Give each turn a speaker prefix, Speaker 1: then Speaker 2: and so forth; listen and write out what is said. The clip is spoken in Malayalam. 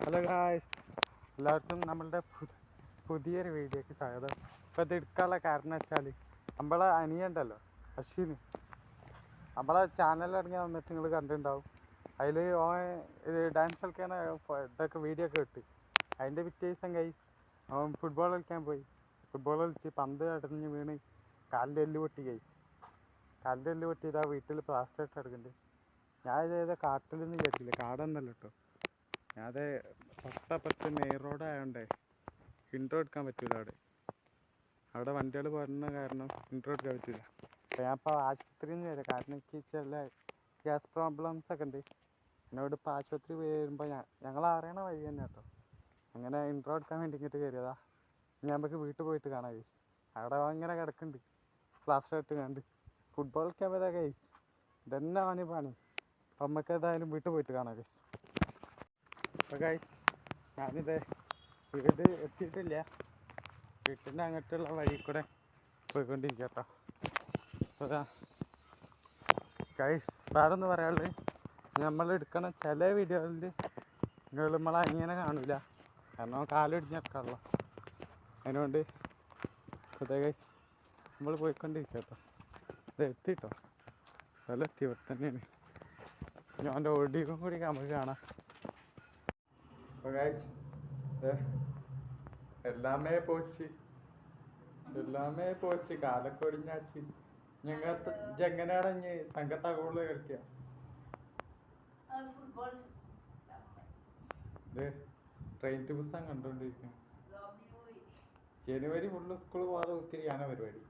Speaker 1: ഹലോ ഗായ്സ്, എല്ലാവർക്കും നമ്മളുടെ പുതിയൊരു വീഡിയോക്ക് സ്വാഗതം. ഇപ്പോൾ ഇത് എടുക്കാനുള്ള കാരണം വെച്ചാൽ നമ്മളെ അനിയുണ്ടല്ലോ അശ്വിന്, നമ്മളെ ചാനൽ ഇറങ്ങിയ വന്നിട്ട് നിങ്ങൾ കണ്ടിട്ടുണ്ടാവും. അതിൽ ഡാൻസ് കളിക്കാൻ ഇതൊക്കെ വീഡിയോ ഒക്കെ ഇട്ട് അതിൻ്റെ പിറ്റേ ദിവസം ഗൈസ് അവൻ ഫുട്ബോൾ കളിക്കാൻ പോയി. ഫുട്ബോൾ കളിച്ച് പന്ത് അടഞ്ഞ് വീണ് കാലിൻ്റെ എല്ല് പൊട്ടി ഗൈസ്. കാലിൻ്റെ എല്ല് പൊട്ടി ഇതാ വീട്ടിൽ പ്ലാസ്റ്റർ ഇട്ട് എടുക്കുന്നുണ്ട്. ഞാൻ ഇതേതാ കാട്ടിൽ നിന്ന് വിചാരിച്ചില്ല, കാടൊന്നല്ല കേട്ടോ. അത് തൊട്ടപ്പുറത്ത് മെയിൻ റോഡ് ആയതുകൊണ്ടേ ഇൻട്രോ എടുക്കാൻ പറ്റില്ല. അവിടെ വണ്ടികൾ പോരുന്ന കാരണം ഇൻട്രോ എടുക്കാൻ പറ്റില്ല. അപ്പോൾ ഞാൻ ഇപ്പോൾ ആശുപത്രിയിൽ നിന്ന് വരാം, കാരണം എനിക്ക് ചില ഗ്യാസ് പ്രോബ്ലംസ് ഒക്കെ ഉണ്ട്. എന്നോട് ഇപ്പോൾ ആശുപത്രി വരുമ്പോൾ ഞങ്ങൾ അറിയണ വഴി തന്നെ കേട്ടോ. അങ്ങനെ ഇൻട്രോ എടുക്കാൻ വേണ്ടി ഇങ്ങോട്ട് കയറിയതാ. ഇനി നമുക്ക് വീട്ടിൽ പോയിട്ട് കാണാം ഗൈസ്. അവിടെ ഇങ്ങനെ കിടക്കുന്നുണ്ട് പ്ലാസ്റ്റർ ഇട്ട് കണ്ട് ഫുട്ബോൾ കളിക്കാൻ പോയതാ ഗൈസ്. ഇതന്നെ പണി. അപ്പം നമുക്ക് ഏതായാലും വീട്ടിൽ പോയിട്ട് കാണാം ഗൈസ്. അപ്പോൾ ഗൈസ് ഞാനിത് വീട് എത്തിയിട്ടില്ല, വീട്ടിൻ്റെ അങ്ങോട്ടുള്ള വഴി കൂടെ പോയിക്കൊണ്ടിരിക്കുക കേട്ടോ. അപ്പോൾ ഗൈസ് വേറൊന്ന് പറയാനുള്ളത്, നമ്മൾ എടുക്കണ ചില വീഡിയോകളിൽ നിങ്ങൾ നമ്മളെ അനിയനെ കാണില്ല, കാരണം കാലൊടിഞ്ഞെടുക്കാനുള്ള. അതിനുകൊണ്ട് അതെ ഗൈസ് നമ്മൾ പോയിക്കൊണ്ടിരിക്കുക കേട്ടോ. ഇത് എത്തിട്ടോ, അതെല്ലാം എത്തി, ഇവിടെ തന്നെയാണ്. ഞാൻ എൻ്റെ ഓടിയും കൂടി നമുക്ക് കാണാം. അപ്പോൾ ഗൈസ് എല്ലാമേ പോച്ച് കാലൊക്കെ ഒടിഞ്ഞാച്ച്. ഞങ്ങൾക്ക് എങ്ങനെയാണ് ഇനി സംഘത്താ കൂടുതൽ കളിക്കുക? ഇത് ട്രെയിൻ ടു ബുസാൻ കണ്ടോണ്ടിരിക്കുന്നു. ജനുവരി ഫുള്ള് സ്കൂൾ പോകാതെ ഒത്തിരി ആണ് പരിപാടി.